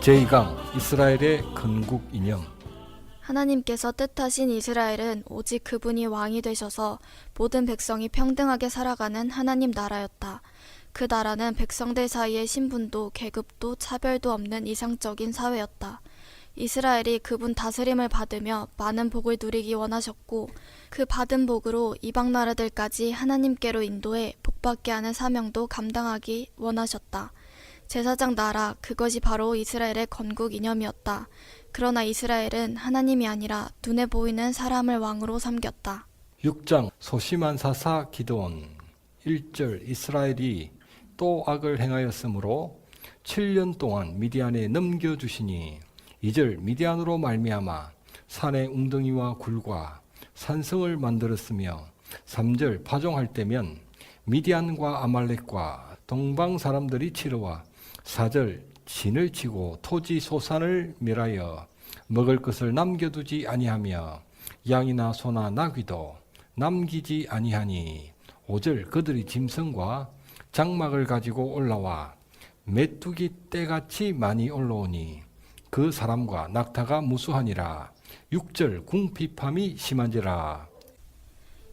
제2강 이스라엘의 건국 이념. 하나님께서 뜻하신 이스라엘은 오직 그분이 왕이 되셔서 모든 백성이 평등하게 살아가는 하나님 나라였다. 그 나라는 백성들 사이의 신분도 계급도 차별도 없는 이상적인 사회였다. 이스라엘이 그분 다스림을 받으며 많은 복을 누리기 원하셨고 그 받은 복으로 이방 나라들까지 하나님께로 인도해 복받게 하는 사명도 감당하기 원하셨다. 제사장 나라, 그것이 바로 이스라엘의 건국 이념이었다. 그러나 이스라엘은 하나님이 아니라 눈에 보이는 사람을 왕으로 섬겼다. 6장 소심한 사사 기드온. 1절 이스라엘이 또 악을 행하였으므로 7년 동안 미디안에 넘겨주시니 2절 미디안으로 말미암아 산의 웅덩이와 굴과 산성을 만들었으며 3절 파종할 때면 미디안과 아말렉과 동방 사람들이 치러와 4절 진을 치고 토지 소산을 멸하여 먹을 것을 남겨두지 아니하며 양이나 소나 나귀도 남기지 아니하니 5절 그들이 짐승과 장막을 가지고 올라와 메뚜기 떼같이 많이 올라오니 그 사람과 낙타가 무수하니라. 6절 궁핍함이 심한지라.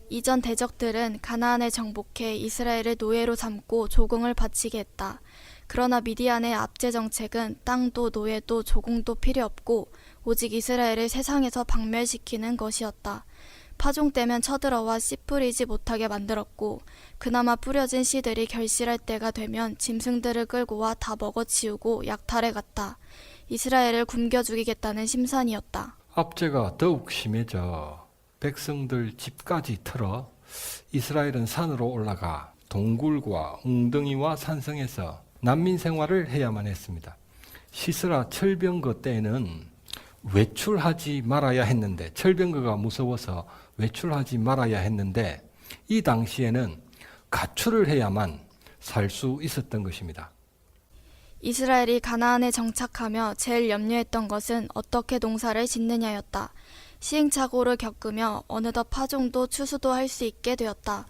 이전 대적들은 가나안에 정복해 이스라엘을 노예로 삼고 조공을 바치게 했다. 그러나 미디안의 압제 정책은 땅도 노예도 조공도 필요 없고 오직 이스라엘을 세상에서 박멸시키는 것이었다. 파종 때면 쳐들어와 씨 뿌리지 못하게 만들었고 그나마 뿌려진 씨들이 결실할 때가 되면 짐승들을 끌고 와 다 먹어치우고 약탈해 갔다. 이스라엘을 굶겨 죽이겠다는 심산이었다. 압제가 더욱 심해져 백성들 집까지 틀어 이스라엘은 산으로 올라가 동굴과 웅덩이와 산성에서 난민 생활을 해야만 했습니다. 시스라 철병거 때에는 외출하지 말아야 했는데 철병거가 무서워서 외출하지 말아야 했는데 이 당시에는 가출을 해야만 살 수 있었던 것입니다. 이스라엘이 가나안에 정착하며 제일 염려했던 것은 어떻게 농사를 짓느냐였다. 시행착오를 겪으며 어느덧 파종도 추수도 할 수 있게 되었다.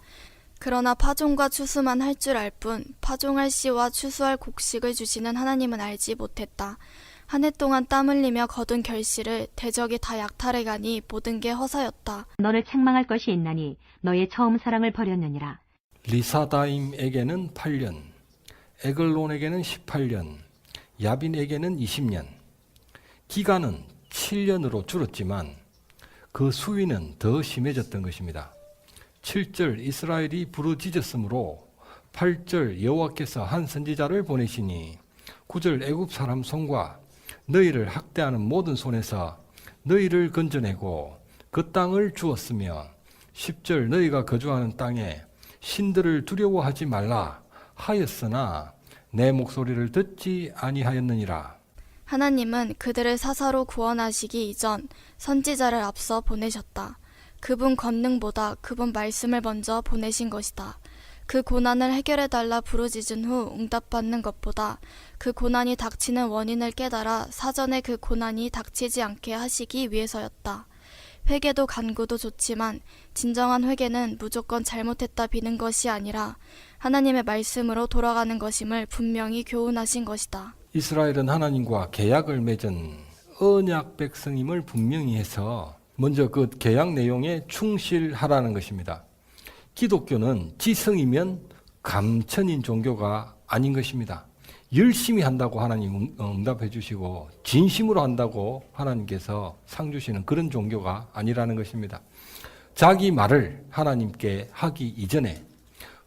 그러나 파종과 추수만 할 줄 알 뿐 파종할 씨와 추수할 곡식을 주시는 하나님은 알지 못했다. 한 해 동안 땀 흘리며 거둔 결실을 대적이 다 약탈해 가니 모든 게 허사였다. 너를 책망할 것이 있나니 너의 처음 사랑을 버렸느니라. 리사다임에게는 8년, 에글론에게는 18년, 야빈에게는 20년. 기간은 7년으로 줄었지만 그 수위는 더 심해졌던 것입니다. 7절 이스라엘이 부르짖었으므로 8절 여호와께서 한 선지자를 보내시니 9절 애굽 사람 손과 너희를 학대하는 모든 손에서 너희를 건져내고 그 땅을 주었으며 10절 너희가 거주하는 땅에 신들을 두려워하지 말라 하였으나 내 목소리를 듣지 아니하였느니라. 하나님은 그들을 사사로 구원하시기 이전 선지자를 앞서 보내셨다. 그분 권능보다 그분 말씀을 먼저 보내신 것이다. 그 고난을 해결해달라 부르짖은 후 응답받는 것보다 그 고난이 닥치는 원인을 깨달아 사전에 그 고난이 닥치지 않게 하시기 위해서였다. 회개도 간구도 좋지만 진정한 회개는 무조건 잘못했다 비는 것이 아니라 하나님의 말씀으로 돌아가는 것임을 분명히 교훈하신 것이다. 이스라엘은 하나님과 계약을 맺은 언약 백성임을 분명히 해서 먼저 그 계약 내용에 충실하라는 것입니다. 기독교는 지성이면 감천인 종교가 아닌 것입니다. 열심히 한다고 하나님 응답해 주시고 진심으로 한다고 하나님께서 상 주시는 그런 종교가 아니라는 것입니다. 자기 말을 하나님께 하기 이전에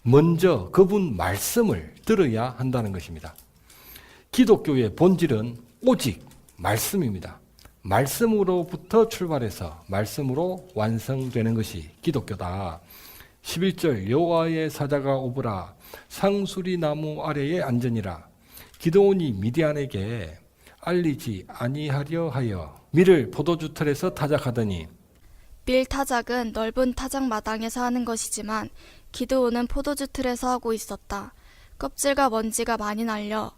먼저 그분 말씀을 들어야 한다는 것입니다. 기독교의 본질은 오직 말씀입니다. 말씀으로부터 출발해서 말씀으로 완성되는 것이 기독교다. 11절 여호와의 사자가 오브라 상수리 나무 아래에 앉으니라. 기드온이 미디안에게 알리지 아니하려 하여 밀을 포도주 틀에서 타작하더니. 밀 타작은 넓은 타작 마당에서 하는 것이지만 기드온은 포도주 틀에서 하고 있었다. 껍질과 먼지가 많이 날려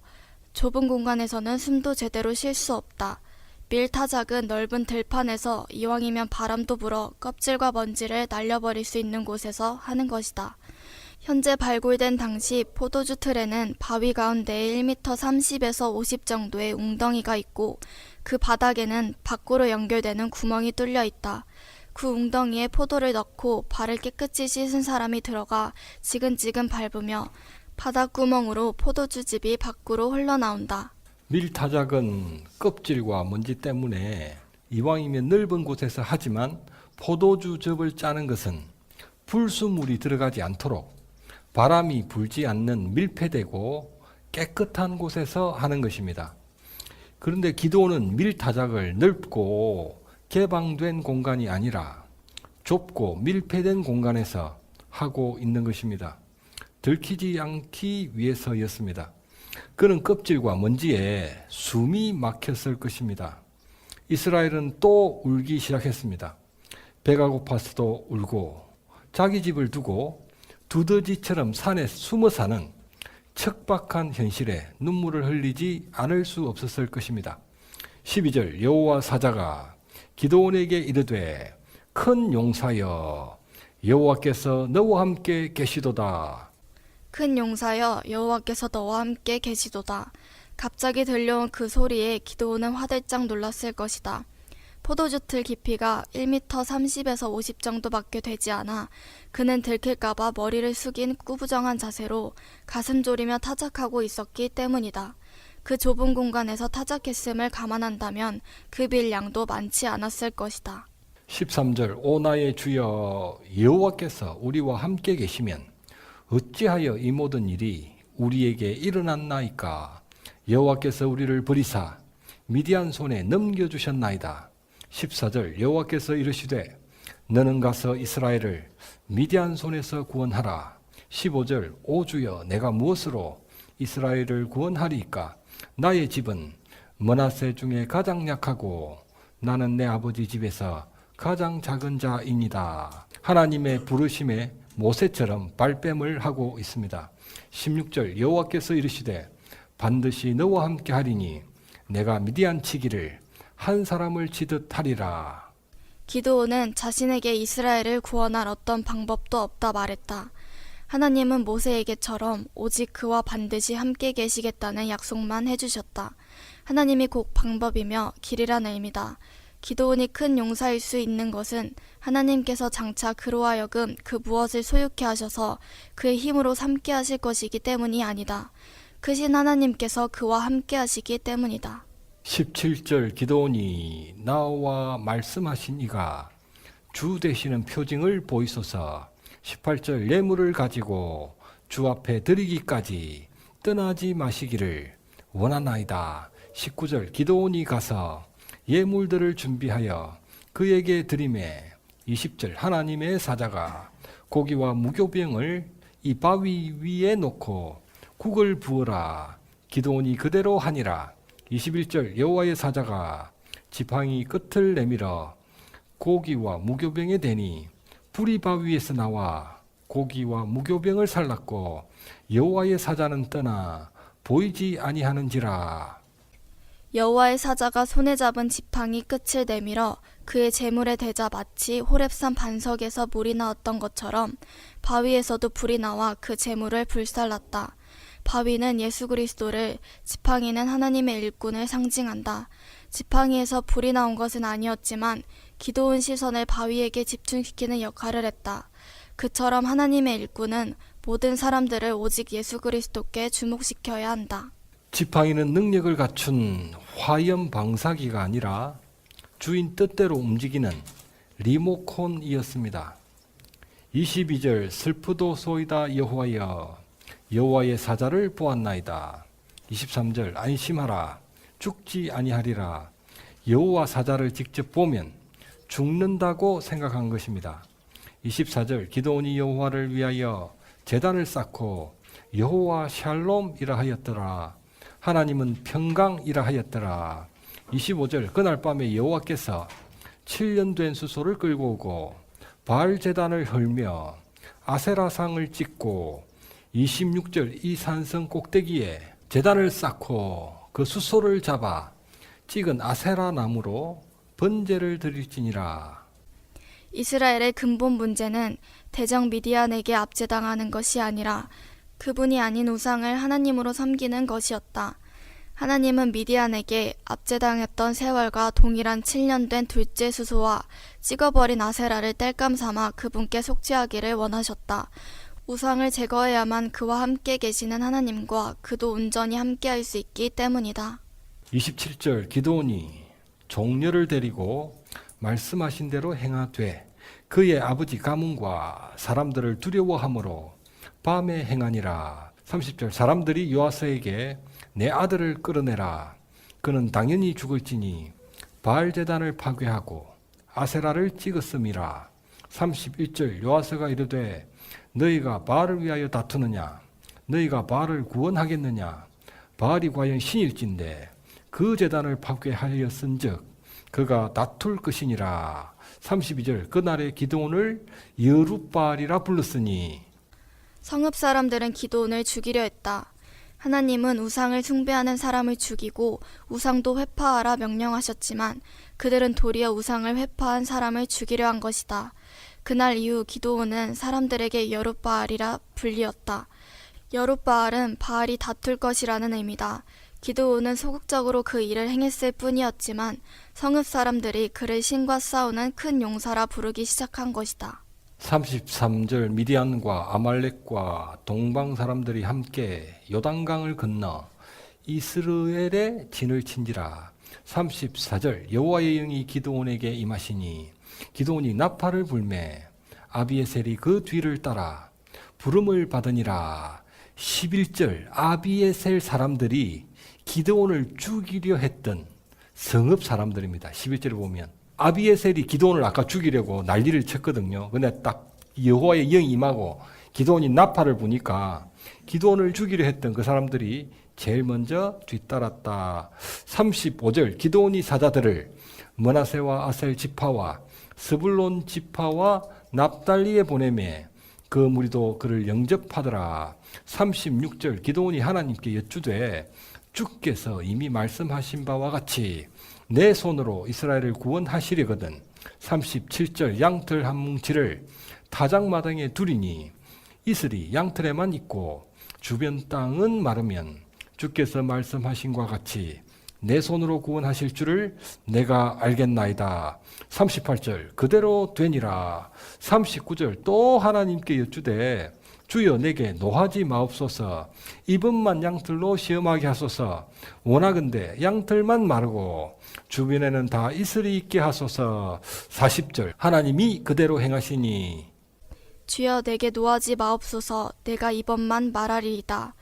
좁은 공간에서는 숨도 제대로 쉴 수 없다. 밀 타작은 넓은 들판에서 이왕이면 바람도 불어 껍질과 먼지를 날려버릴 수 있는 곳에서 하는 것이다. 현재 발굴된 당시 포도주 틀에는 바위 가운데에 1m 30에서 50 정도의 웅덩이가 있고 그 바닥에는 밖으로 연결되는 구멍이 뚫려 있다. 그 웅덩이에 포도를 넣고 발을 깨끗이 씻은 사람이 들어가 지근지근 밟으며 바닥구멍으로 포도주즙이 밖으로 흘러나온다. 밀타작은 껍질과 먼지 때문에 이왕이면 넓은 곳에서 하지만 포도주즙을 짜는 것은 불수물이 들어가지 않도록 바람이 불지 않는 밀폐되고 깨끗한 곳에서 하는 것입니다. 그런데 기도는 밀타작을 넓고 개방된 공간이 아니라 좁고 밀폐된 공간에서 하고 있는 것입니다. 들키지 않기 위해서였습니다. 그는 껍질과 먼지에 숨이 막혔을 것입니다. 이스라엘은 또 울기 시작했습니다. 배가 고파서도 울고 자기 집을 두고 두더지처럼 산에 숨어 사는 척박한 현실에 눈물을 흘리지 않을 수 없었을 것입니다. 12절 여호와 사자가 기드온에게 이르되 큰 용사여 여호와께서 너와 함께 계시도다. 큰 용사여 여호와께서 너와 함께 계시도다. 갑자기 들려온 그 소리에 기드온은 화들짝 놀랐을 것이다. 포도주 틀 깊이가 1m 30에서 50 정도밖에 되지 않아 그는 들킬까봐 머리를 숙인 꾸부정한 자세로 가슴 졸이며 타작하고 있었기 때문이다. 그 좁은 공간에서 타작했음을 감안한다면 그 빌 양도 많지 않았을 것이다. 13절 오 나의 주여 여호와께서 우리와 함께 계시면 어찌하여 이 모든 일이 우리에게 일어났나이까. 여호와께서 우리를 버리사 미디안 손에 넘겨주셨나이다. 14절 여호와께서 이르시되 너는 가서 이스라엘을 미디안 손에서 구원하라. 15절 오 주여 내가 무엇으로 이스라엘을 구원하리이까. 나의 집은 므낫세 중에 가장 약하고 나는 내 아버지 집에서 가장 작은 자이니다. 하나님의 부르심에 모세처럼 발뺌을 하고 있습니다. 16절 여호와께서 이르시되 반드시 너와 함께 하리니 내가 미디안 치기를 한 사람을 치듯 하리라. 기드온은 자신에게 이스라엘을 구원할 어떤 방법도 없다 말했다. 하나님은 모세에게처럼 오직 그와 반드시 함께 계시겠다는 약속만 해주셨다. 하나님이 곧 방법이며 길이란 의미다. 기드온이 큰 용사일 수 있는 것은 하나님께서 장차 그로 하여금 그 무엇을 소유케 하셔서 그의 힘으로 삼게 하실 것이기 때문이 아니다. 크신 하나님께서 그와 함께 하시기 때문이다. 17절 기드온이 나와 말씀하신 이가 주 되시는 표징을 보이소서. 18절 예물을 가지고 주 앞에 드리기까지 떠나지 마시기를 원하나이다. 19절 기드온이 가서 예물들을 준비하여 그에게 드리매 20절 하나님의 사자가 고기와 무교병을 이 바위 위에 놓고 국을 부어라. 기드온이 그대로 하니라. 21절 여호와의 사자가 지팡이 끝을 내밀어 고기와 무교병에 대니 불이 바위에서 나와 고기와 무교병을 살랐고 여호와의 사자는 떠나 보이지 아니하는지라. 여호와의 사자가 손에 잡은 지팡이 끝을 내밀어 그의 제물에 대자 마치 호렙산 반석에서 물이 나왔던 것처럼 바위에서도 불이 나와 그 제물을 불살랐다. 바위는 예수 그리스도를, 지팡이는 하나님의 일꾼을 상징한다. 지팡이에서 불이 나온 것은 아니었지만 기도온 시선을 바위에게 집중시키는 역할을 했다. 그처럼 하나님의 일꾼은 모든 사람들을 오직 예수 그리스도께 주목시켜야 한다. 지팡이는 능력을 갖춘 화염 방사기가 아니라 주인 뜻대로 움직이는 리모컨이었습니다. 22절 슬프도소이다 여호와여 여호와의 사자를 보았나이다. 23절 안심하라 죽지 아니하리라. 여호와 사자를 직접 보면 죽는다고 생각한 것입니다. 24절 기드온이 여호와를 위하여 제단을 쌓고 여호와 샬롬이라 하였더라. 하나님은 평강이라 하였더라. 25절 그날 밤에 여호와께서 7년 된 수소를 끌고 오고 바알 제단을 헐며 아세라상을 찍고 26절 이 산성 꼭대기에 제단을 쌓고 그 수소를 잡아 찍은 아세라 나무로 번제를 드릴지니라. 이스라엘의 근본 문제는 대적 미디안에게 압제당하는 것이 아니라 그분이 아닌 우상을 하나님으로 섬기는 것이었다. 하나님은 미디안에게 압제당했던 세월과 동일한 7년 된 둘째 수소와 찍어버린 아세라를 땔감 삼아 그분께 속죄하기를 원하셨다. 우상을 제거해야만 그와 함께 계시는 하나님과 그도 온전히 함께할 수 있기 때문이다. 27절 기드온이 종려를 데리고 말씀하신 대로 행하되 그의 아버지 가문과 사람들을 두려워함으로 밤에 행하니라. 30절 사람들이 요아스에게 내 아들을 끌어내라. 그는 당연히 죽을지니 바알 제단을 파괴하고 아세라를 찍었음이라. 31절 요아스가 이르되 너희가 바알을 위하여 다투느냐? 너희가 바알을 구원하겠느냐? 바알이 과연 신일진데 그 제단을 파괴하였은즉 그가 다툴 것이니라. 32절 그날에 기드온을 여룻바알이라 불렀으니 성읍 사람들은 기드온을 죽이려 했다. 하나님은 우상을 숭배하는 사람을 죽이고 우상도 회파하라 명령하셨지만 그들은 도리어 우상을 회파한 사람을 죽이려 한 것이다. 그날 이후 기드온은 사람들에게 여룻바알이라 불리었다. 여룻바알은 바알이 다툴 것이라는 의미다. 기드온은 소극적으로 그 일을 행했을 뿐이었지만 성읍 사람들이 그를 신과 싸우는 큰 용사라 부르기 시작한 것이다. 33절 미디안과 아말렉과 동방 사람들이 함께 요단강을 건너 이스라엘의 진을 친지라. 34절 여호와의 영이 기드온에게 임하시니 기드온이 나팔을 불매 아비에셀이 그 뒤를 따라 부름을 받으니라. 11절 아비에셀 사람들이 기드온을 죽이려 했던 성읍 사람들입니다. 11절에 보면 아비에셀이 기드온을 아까 죽이려고 난리를 쳤거든요. 근데 딱 여호와의 영이 임하고 기드온이 나팔을 부니까 기드온을 죽이려 했던 그 사람들이 제일 먼저 뒤따랐다. 35절 기드온이 사자들을 므낫세와 아셀 지파와 스불론 지파와 납달리에 보내매 그 무리도 그를 영접하더라. 36절 기드온이 하나님께 여쭈되 주께서 이미 말씀하신 바와 같이 내 손으로 이스라엘을 구원하시려거든. 37절 양털 한 뭉치를 타작마당에 두리니 이슬이 양털에만 있고 주변 땅은 마르면 주께서 말씀하신 것 같이 내 손으로 구원하실 줄을 내가 알겠나이다. 38절 그대로 되니라. 39절 또 하나님께 여쭈되 주여 내게 노하지 마옵소서. 이번만 양털로 시험하게 하소서. 원하건대 양털만 마르고 주변에는 다 이슬이 있게 하소서. 40절 하나님이 그대로 행하시니 주여 내게 노하지 마옵소서. 내가 이번만 말하리이다.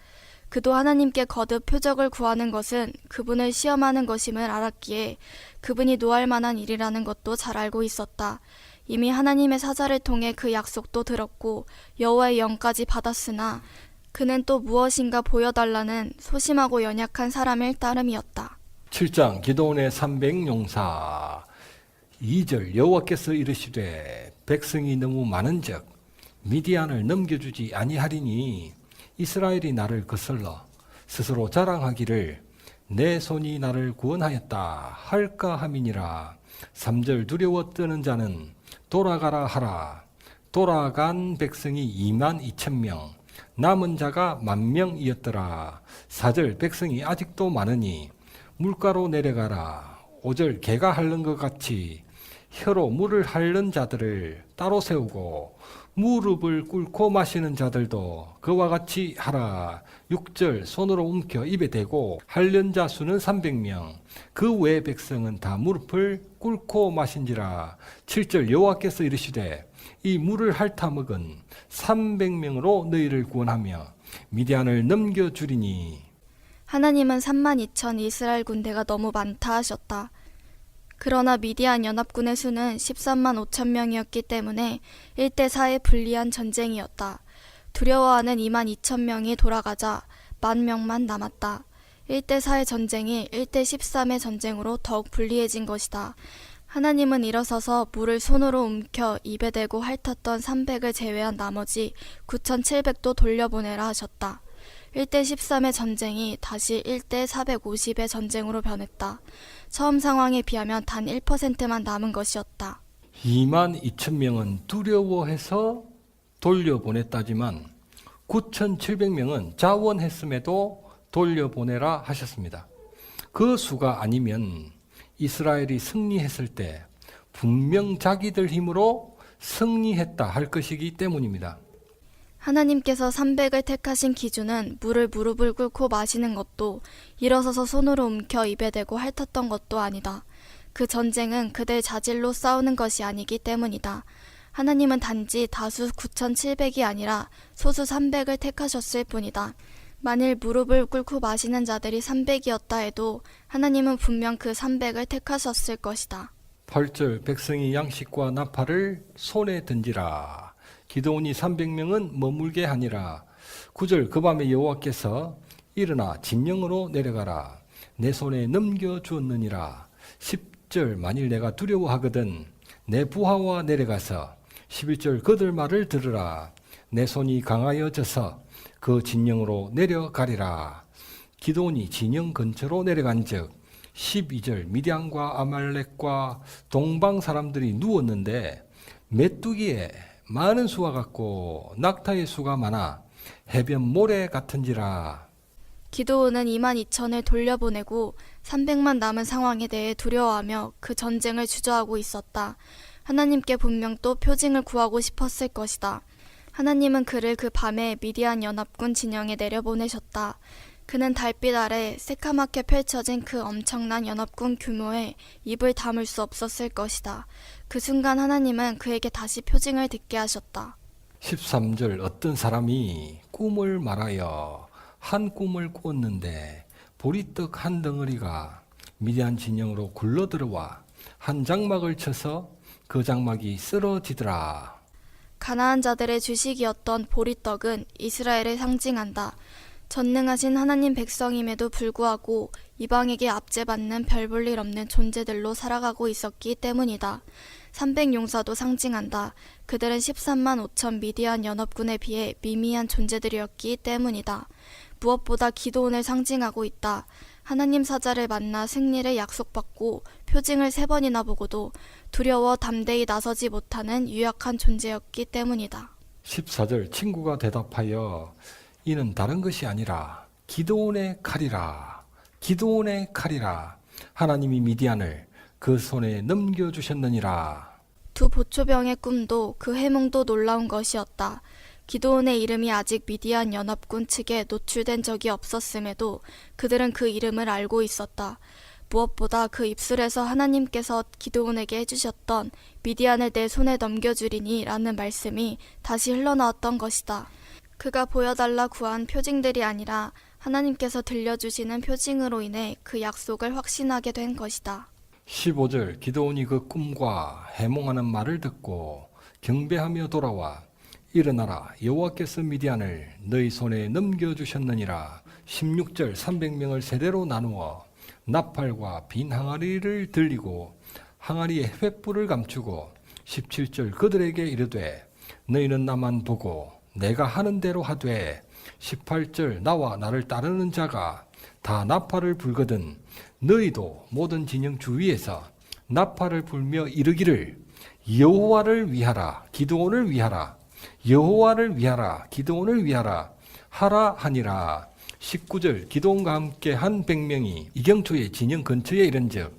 그도 하나님께 거듭 표적을 구하는 것은 그분을 시험하는 것임을 알았기에 그분이 노할 만한 일이라는 것도 잘 알고 있었다. 이미 하나님의 사자를 통해 그 약속도 들었고 여호와의 영까지 받았으나 그는 또 무엇인가 보여달라는 소심하고 연약한 사람일 따름이었다. 7장 기드온의 300용사 2절 여호와께서 이르시되 백성이 너무 많은즉 미디안을 넘겨주지 아니하리니 이스라엘이 나를 거슬러 스스로 자랑하기를 내 손이 나를 구원하였다 할까 함이니라. 3절 두려워 떠는 자는 돌아가라 하라. 돌아간 백성이 22,000명 남은 자가 10,000명이었더라. 4절 백성이 아직도 많으니 물가로 내려가라. 5절 개가 핥는 것 같이 혀로 물을 핥는 자들을 따로 세우고 무릎을 꿇고 마시는 자들도 그와 같이 하라. 6절 손으로 움켜 입에 대고 핥는 자 수는 300명 그 외 백성은 다 무릎을 꿇고 마신지라. 7절 여호와께서 이르시되 이 물을 핥아 먹은 300명으로 너희를 구원하며 미디안을 넘겨주리니. 하나님은 32,000 이스라엘 군대가 너무 많다 하셨다. 그러나 미디안 연합군의 수는 13만 5천 명이었기 때문에 1대4의 불리한 전쟁이었다. 두려워하는 2만 2천 명이 돌아가자 10,000명만 남았다. 1대4의 전쟁이 1대13의 전쟁으로 더욱 불리해진 것이다. 하나님은 일어서서 물을 손으로 움켜 입에 대고 핥았던 300을 제외한 나머지 9,700도 돌려보내라 하셨다. 1대13의 전쟁이 다시 1대450의 전쟁으로 변했다. 처음 상황에 비하면 단 1%만 남은 것이었다. 22,000명은 두려워해서 돌려보냈다지만 9,700명은 자원했음에도 돌려보내라 하셨습니다. 그 수가 아니면 이스라엘이 승리했을 때 분명 자기들 힘으로 승리했다 할 것이기 때문입니다. 하나님께서 300을 택하신 기준은 물을 무릎을 꿇고 마시는 것도 일어서서 손으로 움켜 입에 대고 핥았던 것도 아니다. 그 전쟁은 그들 자질로 싸우는 것이 아니기 때문이다. 하나님은 단지 다수 9,700이 아니라 소수 300을 택하셨을 뿐이다. 만일 무릎을 꿇고 마시는 자들이 300이었다 해도 하나님은 분명 그 300을 택하셨을 것이다. 8절 백성이 양식과 나팔을 손에 든지라. 기드온이 300명은 머물게 하니라. 9절 그 밤에 여호와께서 일어나 진영으로 내려가라. 내 손에 넘겨주었느니라. 10절 만일 내가 두려워하거든 내 부하와 내려가서 11절 그들 말을 들으라. 내 손이 강하여져서 그 진영으로 내려가리라. 기드온이 진영 근처로 내려간즉 12절 미디안과 아말렉과 동방 사람들이 누웠는데 메뚜기에 많은 수가 같고 낙타의 수가 많아 해변 모래 같은지라. 기드온은 22,000을 돌려보내고 300만 남은 상황에 대해 두려워하며 그 전쟁을 주저하고 있었다. 하나님께 분명 또 표징을 구하고 싶었을 것이다. 하나님은 그를 그 밤에 미디안 연합군 진영에 내려보내셨다. 그는 달빛 아래 새카맣게 펼쳐진 그 엄청난 연합군 규모에 입을 다물 수 없었을 것이다. 그 순간 하나님은 그에게 다시 표징을 듣게 하셨다. 13절 어떤 사람이 꿈을 말하여 한 꿈을 꾸었는데 보리떡 한 덩어리가 미디안 진영으로 굴러들어와 한 장막을 쳐서 그 장막이 쓰러지더라. 가나안 자들의 주식이었던 보리떡은 이스라엘을 상징한다. 전능하신 하나님 백성임에도 불구하고 이방에게 압제받는 별 볼 일 없는 존재들로 살아가고 있었기 때문이다. 300용사도 상징한다. 그들은 13만 5천 미디안 연합군에 비해 미미한 존재들이었기 때문이다. 무엇보다 기드온을 상징하고 있다. 하나님 사자를 만나 승리를 약속받고 표징을 3번이나 보고도 두려워 담대히 나서지 못하는 유약한 존재였기 때문이다. 14절 친구가 대답하여 이는 다른 것이 아니라 기드온의 칼이라. 기드온의 칼이라. 하나님이 미디안을 그 손에 넘겨주셨느니라. 두 보초병의 꿈도 그 해몽도 놀라운 것이었다. 기드온의 이름이 아직 미디안 연합군 측에 노출된 적이 없었음에도 그들은 그 이름을 알고 있었다. 무엇보다 그 입술에서 하나님께서 기드온에게 해주셨던 미디안을 내 손에 넘겨주리니 라는 말씀이 다시 흘러나왔던 것이다. 그가 보여달라 구한 표징들이 아니라 하나님께서 들려주시는 표징으로 인해 그 약속을 확신하게 된 것이다. 15절 기드온이 그 꿈과 해몽하는 말을 듣고 경배하며 돌아와 일어나라 여호와께서 미디안을 너희 손에 넘겨주셨느니라. 16절 300명을 세대로 나누어 나팔과 빈 항아리를 들리고 항아리에 횃불을 감추고 17절 그들에게 이르되 너희는 나만 보고 내가 하는 대로 하되 18절 나와 나를 따르는 자가 다 나팔을 불거든 너희도 모든 진영 주위에서 나팔을 불며 이르기를 여호와를 위하라 기드온을 위하라 여호와를 위하라 기드온을 위하라 하라 하니라. 19절 기드온과 함께 한 100명이 이경초의 진영 근처에 이른즉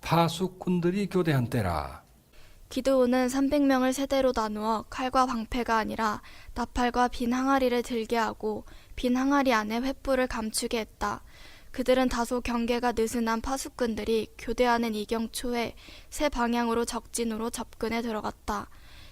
파수꾼들이 교대한 때라. 기드온은 300명을 세대로 나누어 칼과 방패가 아니라 나팔과 빈 항아리를 들게 하고 빈 항아리 안에 횃불을 감추게 했다. 그들은 다소 경계가 느슨한 파수꾼들이 교대하는 이경초에 세 방향으로 적진으로 접근해 들어갔다.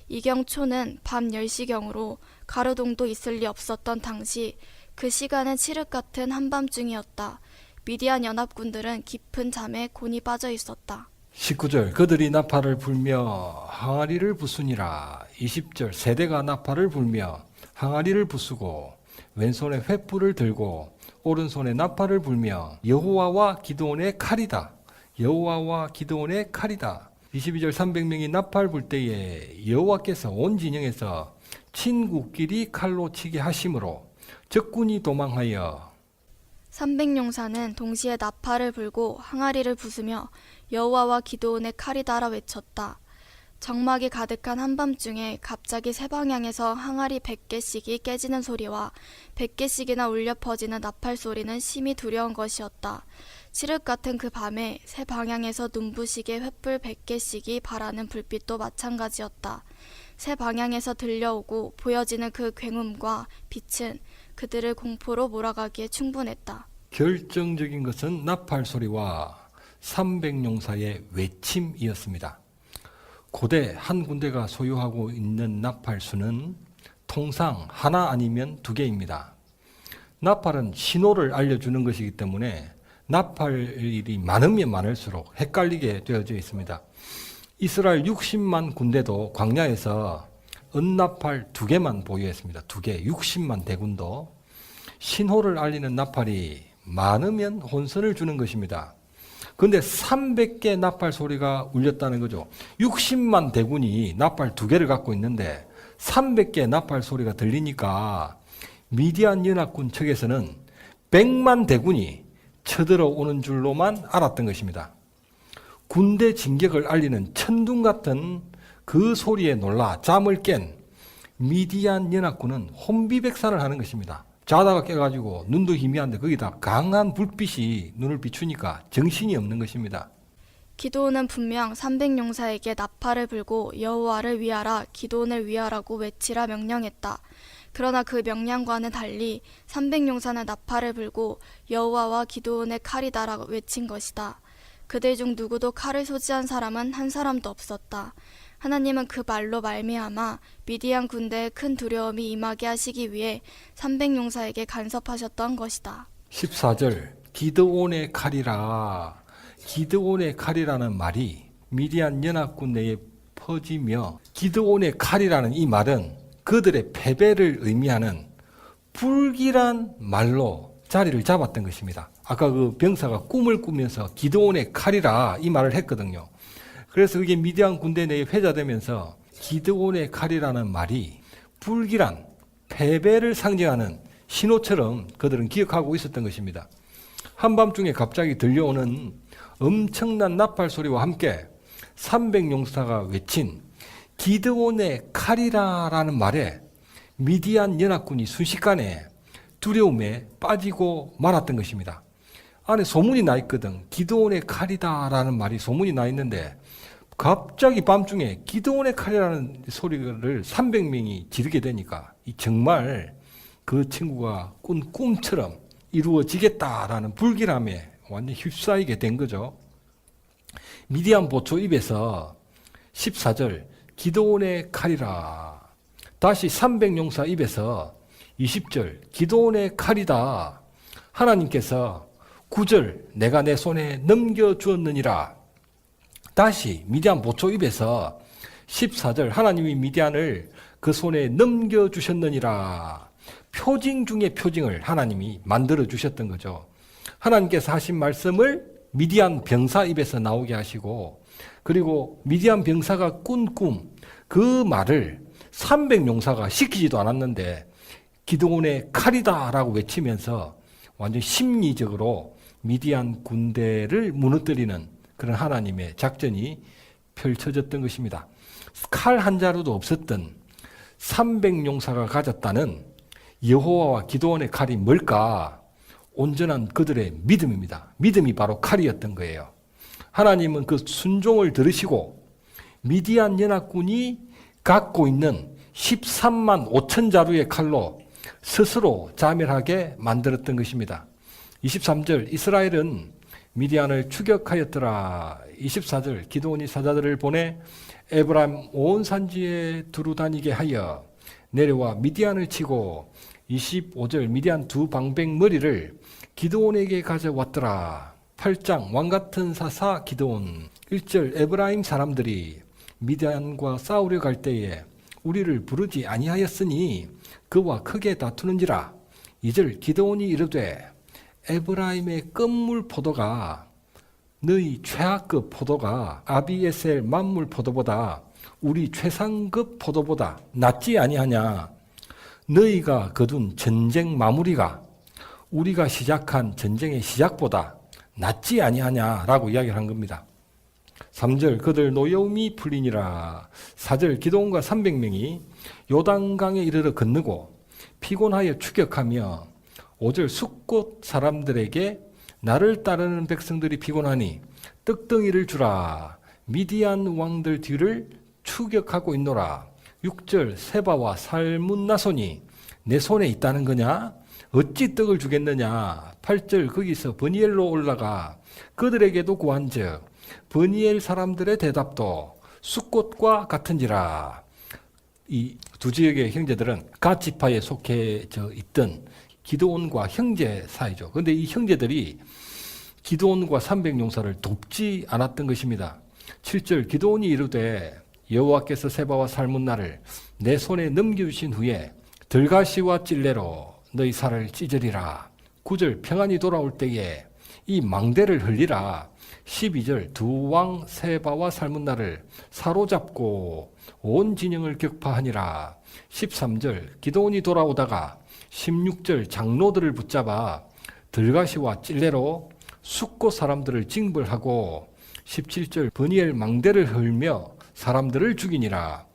이경초는 밤 10시경으로 가로등도 있을 리 없었던 당시 그 시간은 칠흑 같은 한밤중이었다. 미디안 연합군들은 깊은 잠에 곤히 빠져 있었다. 19절 그들이 나팔을 불며 항아리를 부수니라. 20절 세대가 나팔을 불며 항아리를 부수고 왼손에 횃불을 들고 오른손에 나팔을 불며 여호와와 기드온의 칼이다. 여호와와 기드온의 칼이다. 22절 300명이 나팔 불 때에 여호와께서 온 진영에서 친구끼리 칼로 치게 하심으로 적군이 도망하여 300용사는 동시에 나팔을 불고 항아리를 부수며 여호와와 기드온의 칼이다라 외쳤다. 적막이 가득한 한밤중에 갑자기 세 방향에서 항아리 100개씩이 깨지는 소리와 100개씩이나 울려 퍼지는 나팔 소리는 심히 두려운 것이었다. 칠흑 같은 그 밤에 세 방향에서 눈부시게 횃불 100개씩이 발하는 불빛도 마찬가지였다. 세 방향에서 들려오고 보여지는 그 굉음과 빛은 그들을 공포로 몰아가기에 충분했다. 결정적인 것은 나팔 소리와 300용사의 외침이었습니다. 고대 한 군대가 소유하고 있는 나팔 수는 통상 하나 아니면 2개입니다. 나팔은 신호를 알려주는 것이기 때문에 나팔이 많으면 많을수록 헷갈리게 되어져 있습니다. 이스라엘 60만 군대도 광야에서 은나팔 2개만 보유했습니다. 2개, 60만 대군도. 신호를 알리는 나팔이 많으면 혼선을 주는 것입니다. 그런데 300개 나팔 소리가 울렸다는 거죠. 60만 대군이 나팔 2개를 갖고 있는데 300개 나팔 소리가 들리니까 미디안 연합군 측에서는 100만 대군이 쳐들어오는 줄로만 알았던 것입니다. 군대 진격을 알리는 천둥 같은 그 소리에 놀라 잠을 깬 미디안 연합군은 혼비백산을 하는 것입니다. 자다가 깨가지고 눈도 희미한데 거기다 강한 불빛이 눈을 비추니까 정신이 없는 것입니다. 기드온은 분명 300용사에게 나팔을 불고 여호와를 위하라, 기드온을 위하라고 외치라 명령했다. 그러나 그 명령과는 달리 300용사는 나팔을 불고 여호와와 기드온의 칼이다라고 외친 것이다. 그들 중 누구도 칼을 소지한 사람은 한 사람도 없었다. 하나님은 그 말로 말미암아 미디안 군대에 큰 두려움이 임하게 하시기 위해 300용사에게 간섭하셨던 것이다. 14절 기드온의 칼이라. 기드온의 칼이라는 말이 미디안 연합군 내에 퍼지며 기드온의 칼이라는 이 말은 그들의 패배를 의미하는 불길한 말로 자리를 잡았던 것입니다. 아까 그 병사가 꿈을 꾸면서 기드온의 칼이라 이 말을 했거든요. 그래서 그게 미디안 군대 내에 회자되면서 기드온의 칼이라는 말이 불길한 패배를 상징하는 신호처럼 그들은 기억하고 있었던 것입니다. 한밤중에 갑자기 들려오는 엄청난 나팔 소리와 함께 300용사가 외친 기드온의 칼이라라는 말에 미디안 연합군이 순식간에 두려움에 빠지고 말았던 것입니다. 안에 소문이 나 있거든. 기드온의 칼이다라는 말이 소문이 나 있는데 갑자기 밤중에 기드온의 칼이라는 소리를 300명이 지르게 되니까 정말 그 친구가 꾼 꿈처럼 이루어지겠다라는 불길함에 완전히 휩싸이게 된 거죠. 미디안 보초 입에서 14절 기드온의 칼이라, 다시 300용사 입에서 20절 기드온의 칼이다. 하나님께서 9절 내가 내 손에 넘겨주었느니라. 다시 미디안 보초 입에서 14절 하나님이 미디안을 그 손에 넘겨주셨느니라. 표징 중에 표징을 하나님이 만들어 주셨던 거죠. 하나님께서 하신 말씀을 미디안 병사 입에서 나오게 하시고, 그리고 미디안 병사가 꾼 꿈, 그 말을 300용사가 시키지도 않았는데 기드온의 칼이다라고 외치면서 완전 심리적으로 미디안 군대를 무너뜨리는 그런 하나님의 작전이 펼쳐졌던 것입니다. 칼 한 자루도 없었던 300용사가 가졌다는 여호와와 기드온의 칼이 뭘까? 온전한 그들의 믿음입니다. 믿음이 바로 칼이었던 거예요. 하나님은 그 순종을 들으시고 미디안 연합군이 갖고 있는 13만 5천 자루의 칼로 스스로 자멸하게 만들었던 것입니다. 23절 이스라엘은 미디안을 추격하였더라. 24절 기드온이 사자들을 보내 에브라임 온 산지에 두루 다니게 하여 내려와 미디안을 치고 25절 미디안 두 방백 머리를 기드온에게 가져왔더라. 8장 왕같은 사사 기드온. 1절 에브라임 사람들이 미디안과 싸우려 갈 때에 우리를 부르지 아니하였으니 그와 크게 다투는지라. 2절 기드온이 이르되 에브라임의 끝물 포도가 너희 최하급 포도가 아비에셀 만물 포도보다 우리 최상급 포도보다 낫지 아니하냐. 너희가 거둔 전쟁 마무리가 우리가 시작한 전쟁의 시작보다 낫지 아니하냐라고 이야기를 한 겁니다. 3절 그들 노여움이 풀리니라. 4절 기드온과 300명이 요단강에 이르러 건너고 피곤하여 추격하며 5절 숫곳 사람들에게 나를 따르는 백성들이 피곤하니 떡덩이를 주라. 미디안 왕들 뒤를 추격하고 있노라. 6절 세바와 살문나손이 내 손에 있다는 거냐? 어찌 떡을 주겠느냐? 8절 거기서 버니엘로 올라가 그들에게도 구한즉 버니엘 사람들의 대답도 숫곳과 같은지라. 이 두 지역의 형제들은 갓 지파에 속해져 있던 기드온과 형제 사이죠. 그런데 이 형제들이 기드온과 300용사를 돕지 않았던 것입니다. 7절 기드온이 이르되 여호와께서 세바와 살문나를 내 손에 넘겨주신 후에 들가시와 찔레로 너희 살을 찢으리라. 9절 평안이 돌아올 때에 이 망대를 흘리라. 12절 두 왕 세바와 살문나를 사로잡고 온 진영을 격파하니라. 13절 기드온이 돌아오다가 16절 장로들을 붙잡아 들가시와 찔레로 숫곳 사람들을 징벌하고 17절 버니엘 망대를 흘며 사람들을 죽이니라.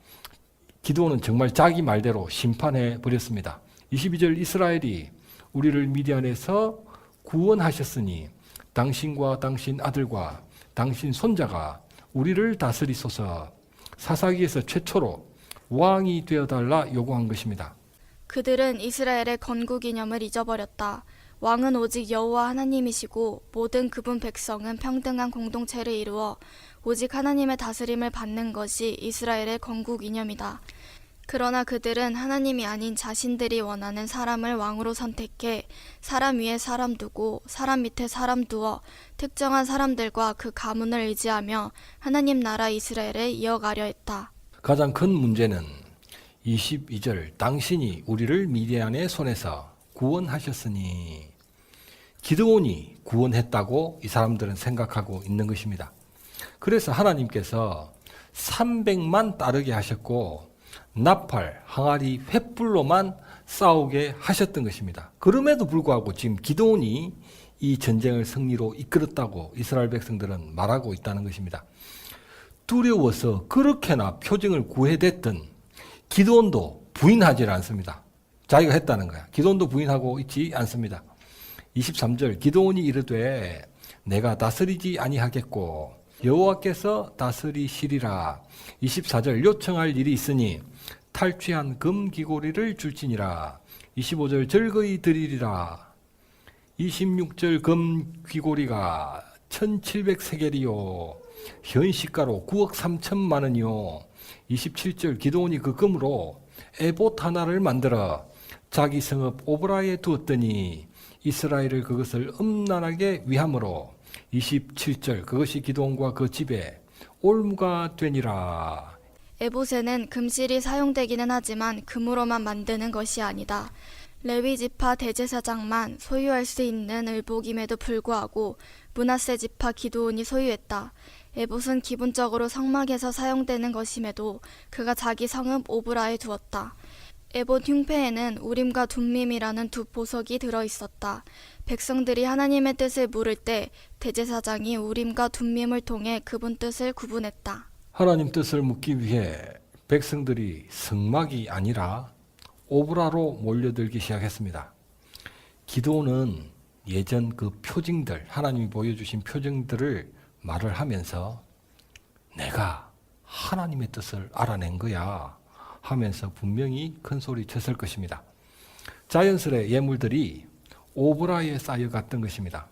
기드온은 정말 자기 말대로 심판해 버렸습니다. 22절 이스라엘이 우리를 미디안에서 구원하셨으니 당신과 당신 아들과 당신 손자가 우리를 다스리소서. 사사기에서 최초로 왕이 되어달라 요구한 것입니다. 그들은 이스라엘의 건국 이념을 잊어버렸다. 왕은 오직 여호와 하나님이시고 모든 그분 백성은 평등한 공동체를 이루어 오직 하나님의 다스림을 받는 것이 이스라엘의 건국 이념이다. 그러나 그들은 하나님이 아닌 자신들이 원하는 사람을 왕으로 선택해 사람 위에 사람 두고 사람 밑에 사람 두어 특정한 사람들과 그 가문을 의지하며 하나님 나라 이스라엘을 이어가려 했다. 가장 큰 문제는 22절 당신이 우리를 미디안의 손에서 구원하셨으니 기드온이 구원했다고 이 사람들은 생각하고 있는 것입니다. 그래서 하나님께서 300만 따르게 하셨고 나팔, 항아리, 횃불로만 싸우게 하셨던 것입니다. 그럼에도 불구하고 지금 기드온이 이 전쟁을 승리로 이끌었다고 이스라엘 백성들은 말하고 있다는 것입니다. 두려워서 그렇게나 표징을 구해댔던 기드온도 부인하지 않습니다. 자기가 했다는 거야. 기드온도 부인하고 있지 않습니다. 23절 기드온이 이르되 내가 다스리지 아니하겠고 여호와께서 다스리시리라. 24절 요청할 일이 있으니 탈취한 금 귀고리를 줄지니라. 25절 절거이 드리리라. 26절 금 귀고리가 1700세겔이요 현시가로 9억 3천만 원이요. 27절 기드온이 그 금으로 에봇 하나를 만들어 자기 성읍 오브라에 두었더니 이스라엘을 그것을 음란하게 위함으로 27절 그것이 기드온과 그 집에 올무가 되니라. 에봇에는 금실이 사용되기는 하지만 금으로만 만드는 것이 아니다. 레위 지파 대제사장만 소유할 수 있는 의복임에도 불구하고 므낫세 지파 기드온이 소유했다. 에봇은 기본적으로 성막에서 사용되는 것임에도 그가 자기 성읍 오브라에 두었다. 에봇 흉패에는 우림과 둠밈이라는 두 보석이 들어있었다. 백성들이 하나님의 뜻을 물을 때 대제사장이 우림과 둠밈을 통해 그분 뜻을 구분했다. 하나님 뜻을 묻기 위해 백성들이 성막이 아니라 오브라로 몰려들기 시작했습니다. 기드온은 예전 그 표징들, 하나님이 보여주신 표징들을 말을 하면서 내가 하나님의 뜻을 알아낸 거야 하면서 분명히 큰 소리 쳤을 것입니다. 자연스레 예물들이 오브라에 쌓여갔던 것입니다.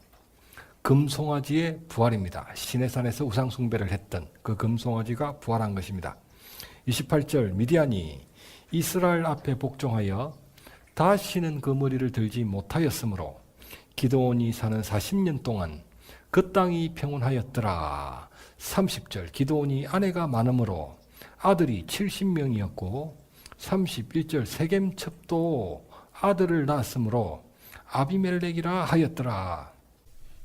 금송아지의 부활입니다. 시내산에서 우상숭배를 했던 그 금송아지가 부활한 것입니다. 28절 미디안이 이스라엘 앞에 복종하여 다시는 그 머리를 들지 못하였으므로 기드온이 사는 40년 동안 그 땅이 평온하였더라. 30절 기드온이 아내가 많으므로 아들이 70명이었고 31절 세겜첩도 아들을 낳았으므로 아비멜렉이라 하였더라.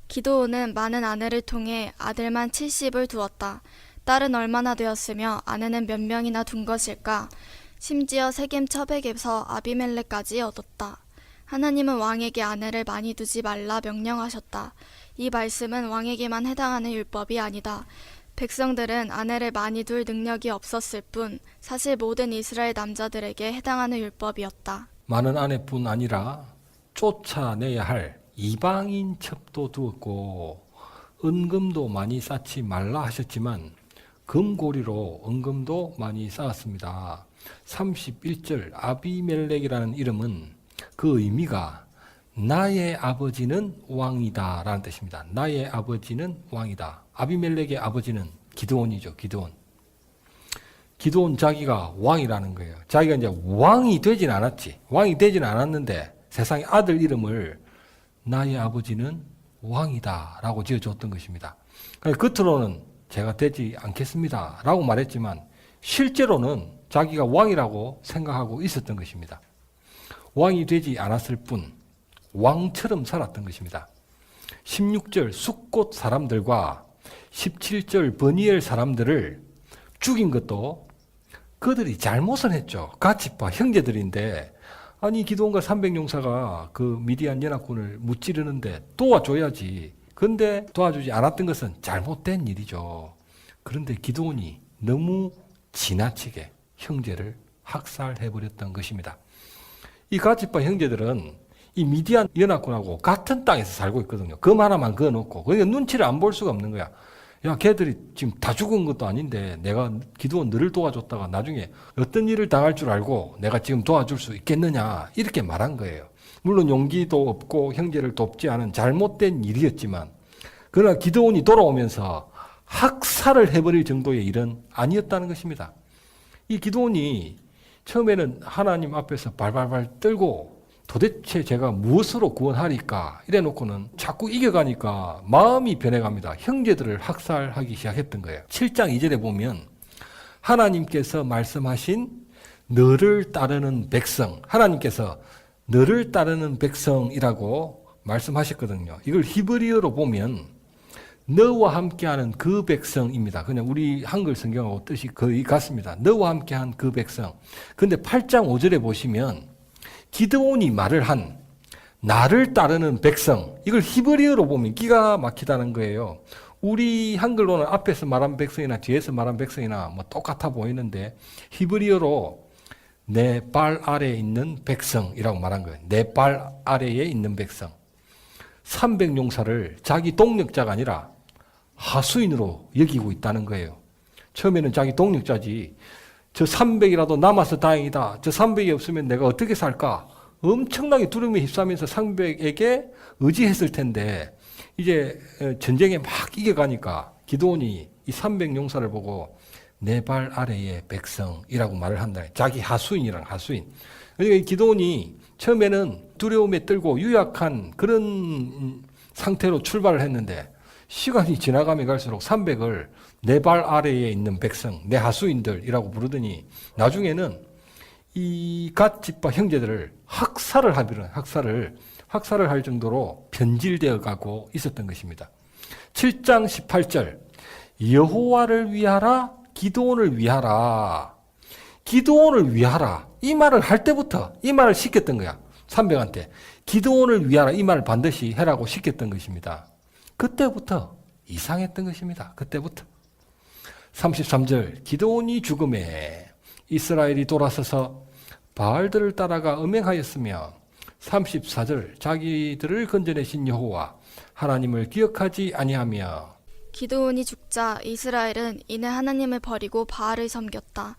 기드온은 많은 아내를 통해 아들만 70을 두었다. 딸은 얼마나 되었으며 아내는 몇 명이나 둔 것일까? 심지어 세겜첩에게서 아비멜렉까지 얻었다. 하나님은 왕에게 아내를 많이 두지 말라 명령하셨다. 이 말씀은 왕에게만 해당하는 율법이 아니다. 백성들은 아내를 많이 둘 능력이 없었을 뿐 사실 모든 이스라엘 남자들에게 해당하는 율법이었다. 많은 아내뿐 아니라 쫓아내야 할 이방인 첩도 두었고 은금도 많이 쌓지 말라 하셨지만 금고리로 은금도 많이 쌓았습니다. 31절 아비멜렉이라는 이름은 그 의미가 나의 아버지는 왕이다 라는 뜻입니다. 나의 아버지는 왕이다. 아비멜렉의 아버지는 기드온이죠. 기드온 자기가 왕이라는 거예요. 자기가 이제 왕이 되진 않았지. 왕이 되진 않았는데 세상에 아들 이름을 나의 아버지는 왕이다 라고 지어줬던 것입니다. 겉으로는 제가 되지 않겠습니다 라고 말했지만 실제로는 자기가 왕이라고 생각하고 있었던 것입니다. 왕이 되지 않았을 뿐 왕처럼 살았던 것입니다. 16절 숫곳 사람들과 17절 버니엘 사람들을 죽인 것도 그들이 잘못을 했죠. 가치파 형제들인데 아니 기드온과 300용사가 그 미디안 연합군을 무찌르는데 도와줘야지. 그런데 도와주지 않았던 것은 잘못된 일이죠. 그런데 기드온이 너무 지나치게 형제를 학살해버렸던 것입니다. 이 가치파 형제들은 이 미디안 연합군하고 같은 땅에서 살고 있거든요. 금 하나만 그어놓고. 그러니까 눈치를 안 볼 수가 없는 거야. 야, 걔들이 지금 다 죽은 것도 아닌데 내가 기드온 너를 도와줬다가 나중에 어떤 일을 당할 줄 알고 내가 지금 도와줄 수 있겠느냐 이렇게 말한 거예요. 물론 용기도 없고 형제를 돕지 않은 잘못된 일이었지만 그러나 기드온이 돌아오면서 학살을 해버릴 정도의 일은 아니었다는 것입니다. 이 기드온이 처음에는 하나님 앞에서 발발발 떨고 도대체 제가 무엇으로 구원하리까 이래 놓고는 자꾸 이겨가니까 마음이 변해갑니다. 형제들을 학살하기 시작했던 거예요. 7장 2절에 보면 하나님께서 말씀하신 너를 따르는 백성, 하나님께서 너를 따르는 백성이라고 말씀하셨거든요. 이걸 히브리어로 보면 너와 함께하는 그 백성입니다. 그냥 우리 한글 성경하고 뜻이 거의 같습니다. 너와 함께한 그 백성. 근데 8장 5절에 보시면 기드온이 말을 한 나를 따르는 백성, 이걸 히브리어로 보면 기가 막히다는 거예요. 우리 한글로는 앞에서 말한 백성이나 뒤에서 말한 백성이나 뭐 똑같아 보이는데 히브리어로 내 발 아래에 있는 백성이라고 말한 거예요. 내 발 아래에 있는 백성. 300용사를 자기 동력자가 아니라 하수인으로 여기고 있다는 거예요. 처음에는 자기 동력자지. 저 300이라도 남아서 다행이다. 저 300이 없으면 내가 어떻게 살까? 엄청나게 두려움에 휩싸면서 300에게 의지했을 텐데 이제 전쟁에 막 이겨가니까 기드온이 이 300용사를 보고 내 발 아래의 백성이라고 말을 한다. 자기 하수인이란 하수인. 그러니까 기드온이 처음에는 두려움에 떨고 유약한 그런 상태로 출발을 했는데 시간이 지나가면 갈수록 300을 내 발 아래에 있는 백성, 내 하수인들이라고 부르더니 나중에는 이 갓집과 형제들을 학살을 할 정도로 변질되어 가고 있었던 것입니다. 7장 18절 여호와를 위하라 기드온을 위하라. 기드온을 위하라. 이 말을 할 때부터 이 말을 시켰던 거야. 300한테. 기드온을 위하라. 이 말을 반드시 해라고 시켰던 것입니다. 그때부터 이상했던 것입니다. 그때부터. 33절 기드온이 죽음에 이스라엘이 돌아서서 바알들을 따라가 음행하였으며 34절 자기들을 건져내신 여호와 하나님을 기억하지 아니하며 기드온이 죽자 이스라엘은 이내 하나님을 버리고 바알을 섬겼다.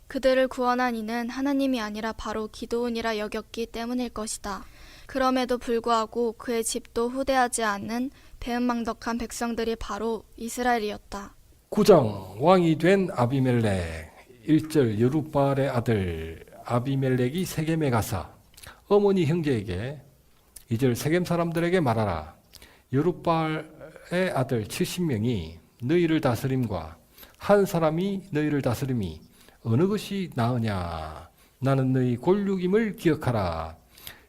그들을 구원한 이는 하나님이 아니라 바로 기드온이라 여겼기 때문일 것이다. 그럼에도 불구하고 그의 집도 후대하지 않는 배은망덕한 백성들이 바로 이스라엘이었다. 9장 왕이 된 아비멜렉 1절 여룻바알의 아들 아비멜렉이 세겜에 가서 어머니 형제에게 2절 세겜 사람들에게 말하라. 여룻바알의 아들 70명이 너희를 다스림과 한 사람이 너희를 다스림이 어느 것이 나으냐. 나는 너희 골육임을 기억하라.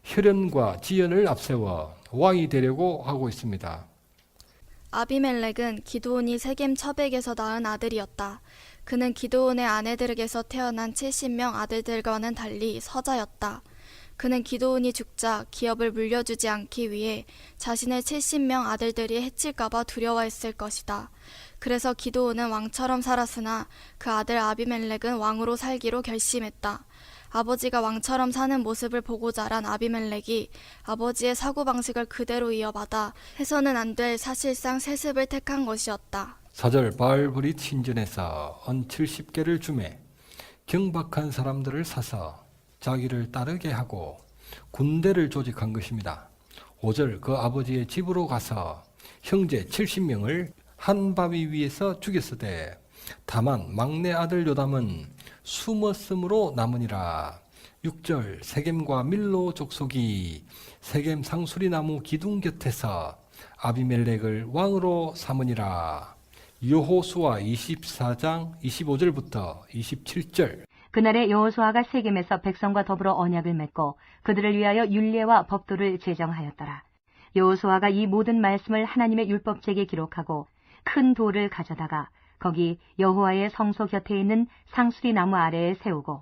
혈연과 지연을 앞세워 왕이 되려고 하고 있습니다. 아비멜렉은 기드온이 세겜 처백에서 낳은 아들이었다. 그는 기드온의 아내들에게서 태어난 70명 아들들과는 달리 서자였다. 그는 기드온이 죽자 기업을 물려주지 않기 위해 자신의 70명 아들들이 해칠까봐 두려워했을 것이다. 그래서 기드온은 왕처럼 살았으나 그 아들 아비멜렉은 왕으로 살기로 결심했다. 아버지가 왕처럼 사는 모습을 보고 자란 아비멜렉이 아버지의 사고방식을 그대로 이어받아 해서는 안 될 사실상 세습을 택한 것이었다. 4절 바알브릿 신전에서 언 70개를 주매 경박한 사람들을 사서 자기를 따르게 하고 군대를 조직한 것입니다. 5절 그 아버지의 집으로 가서 형제 70명을 한 바위 위에서 죽였으되 다만 막내 아들 요담은 숨었으므로 남으니라. 6절 세겜과 밀로 족속이 세겜 상수리 나무 기둥 곁에서 아비멜렉을 왕으로 삼으니라. 여호수아 24장 25절부터 27절. 그날에 여호수아가 세겜에서 백성과 더불어 언약을 맺고 그들을 위하여 율례와 법도를 제정하였더라. 여호수아가 이 모든 말씀을 하나님의 율법책에 기록하고 큰 돌을 가져다가 거기 여호와의 성소 곁에 있는 상수리 나무 아래에 세우고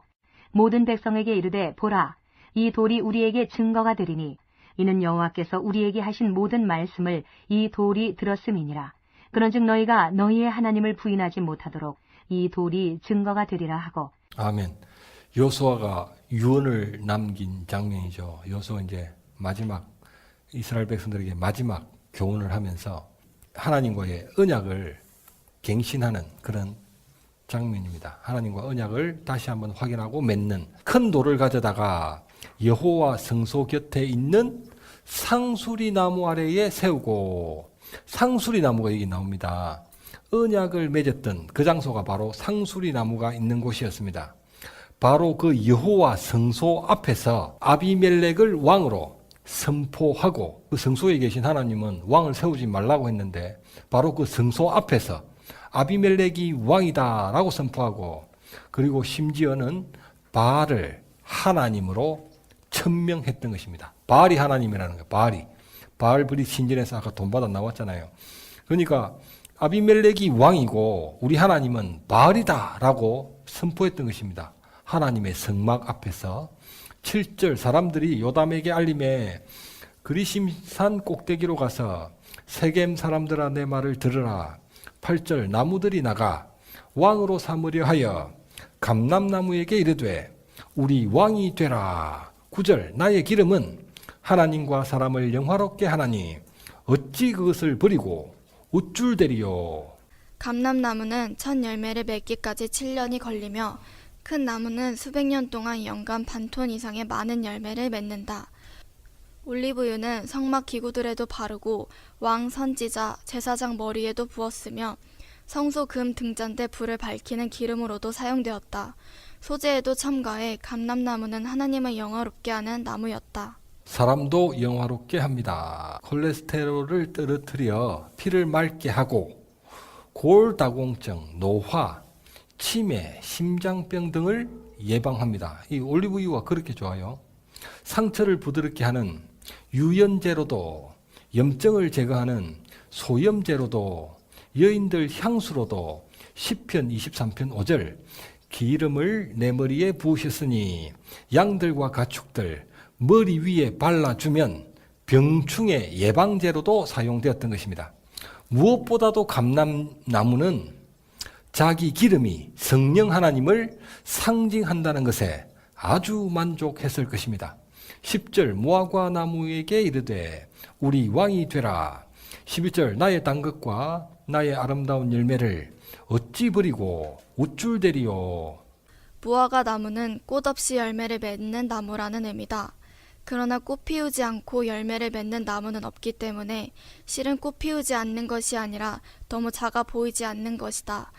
모든 백성에게 이르되 보라, 이 돌이 우리에게 증거가 되리니 이는 여호와께서 우리에게 하신 모든 말씀을 이 돌이 들었음이니라. 그런즉 너희가 너희의 하나님을 부인하지 못하도록 이 돌이 증거가 되리라 하고. 아멘. 여호수아가 유언을 남긴 장면이죠. 여호수아 이제 마지막 이스라엘 백성들에게 마지막 교훈을 하면서 하나님과의 언약을 갱신하는 그런 장면입니다. 하나님과 언약을 다시 한번 확인하고 맺는 큰 돌을 가져다가 여호와 성소 곁에 있는 상수리 나무 아래에 세우고, 상수리 나무가 여기 나옵니다. 언약을 맺었던 그 장소가 바로 상수리 나무가 있는 곳이었습니다. 바로 그 여호와 성소 앞에서 아비멜렉을 왕으로 선포하고, 그 성소에 계신 하나님은 왕을 세우지 말라고 했는데 바로 그 성소 앞에서 아비멜렉이 왕이다 라고 선포하고, 그리고 심지어는 바알을 하나님으로 천명했던 것입니다. 바알이 하나님이라는 거예요. 바알이. 바알브릿 신전에서 아까 돈 받아 나왔잖아요. 그러니까 아비멜렉이 왕이고 우리 하나님은 바알이다 라고 선포했던 것입니다. 하나님의 성막 앞에서. 7절 사람들이 요담에게 알림해 그리심산 꼭대기로 가서 세겜 사람들아 내 말을 들으라. 8절 나무들이 나가 왕으로 삼으려 하여 감람나무에게 이르되 우리 왕이 되라. 9절 나의 기름은 하나님과 사람을 영화롭게 하나니 어찌 그것을 버리고 우쭐대리요. 감람나무는 첫 열매를 맺기까지 7년이 걸리며 큰 나무는 수백 년 동안 연간 반톤 이상의 많은 열매를 맺는다. 올리브유는 성막 기구들에도 바르고 왕 선지자 제사장 머리에도 부었으며 성소 금 등잔대 불을 밝히는 기름으로도 사용되었다. 소재에도 첨가해 감람나무는 하나님을 영화롭게 하는 나무였다. 사람도 영화롭게 합니다. 콜레스테롤을 떨어뜨려 피를 맑게 하고 골다공증, 노화, 치매, 심장병 등을 예방합니다. 이 올리브유가 그렇게 좋아요. 상처를 부드럽게 하는 유연제로도, 염증을 제거하는 소염제로도, 여인들 향수로도 시편 23편 5절 기름을 내 머리에 부으셨으니 양들과 가축들 머리 위에 발라주면 병충해 예방제로도 사용되었던 것입니다. 무엇보다도 감람나무는 자기 기름이 성령 하나님을 상징한다는 것에 아주 만족했을 것입니다. 10절 무화과 나무에게 이르되 우리 왕이 되라. 11절 나의 단 것과 나의 아름다운 열매를 어찌 버리고 우쭐대리요. 무화과 나무는 꽃 없이 열매를 맺는 나무라는 의미다. 그러나 꽃 피우지 않고 열매를 맺는 나무는 없기 때문에 실은 꽃 피우지 않는 것이 아니라 너무 작아 보이지 않는 것이다.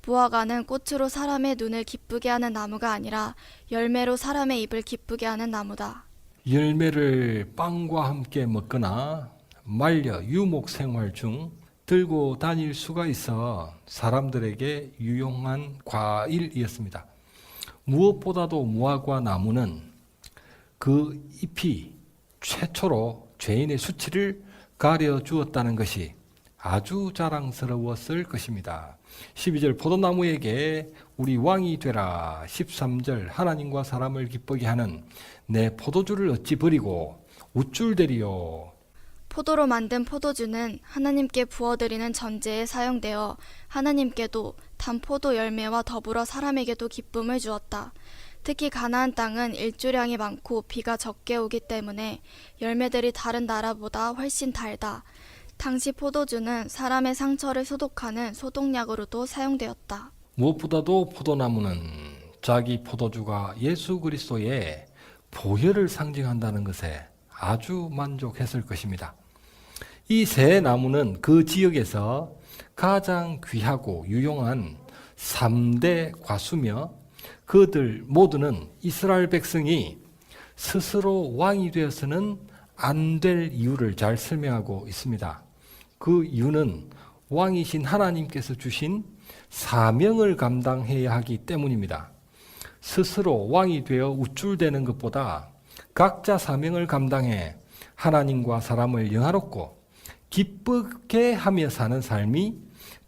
무화과는 꽃으로 사람의 눈을 기쁘게 하는 나무가 아니라 열매로 사람의 입을 기쁘게 하는 나무다. 열매를 빵과 함께 먹거나 말려 유목 생활 중 들고 다닐 수가 있어 사람들에게 유용한 과일이었습니다. 무엇보다도 무화과 나무는 그 잎이 최초로 죄인의 수치를 가려 주었다는 것이 아주 자랑스러웠을 것입니다. 12절 포도나무에게 우리 왕이 되라. 13절 하나님과 사람을 기쁘게 하는 내 포도주를 어찌 버리고 우쭐대리요. 포도로 만든 포도주는 하나님께 부어드리는 전제에 사용되어 하나님께도 단 포도 열매와 더불어 사람에게도 기쁨을 주었다. 특히 가나안 땅은 일조량이 많고 비가 적게 오기 때문에 열매들이 다른 나라보다 훨씬 달다. 당시 포도주는 사람의 상처를 소독하는 소독약으로도 사용되었다. 무엇보다도 포도나무는 자기 포도주가 예수 그리스도의 보혈을 상징한다는 것에 아주 만족했을 것입니다. 이 세 나무는 그 지역에서 가장 귀하고 유용한 3대 과수며 그들 모두는 이스라엘 백성이 스스로 왕이 되어서는 안 될 이유를 잘 설명하고 있습니다. 그 이유는 왕이신 하나님께서 주신 사명을 감당해야 하기 때문입니다. 스스로 왕이 되어 우쭐대는 것보다 각자 사명을 감당해 하나님과 사람을 영화롭고 기쁘게 하며 사는 삶이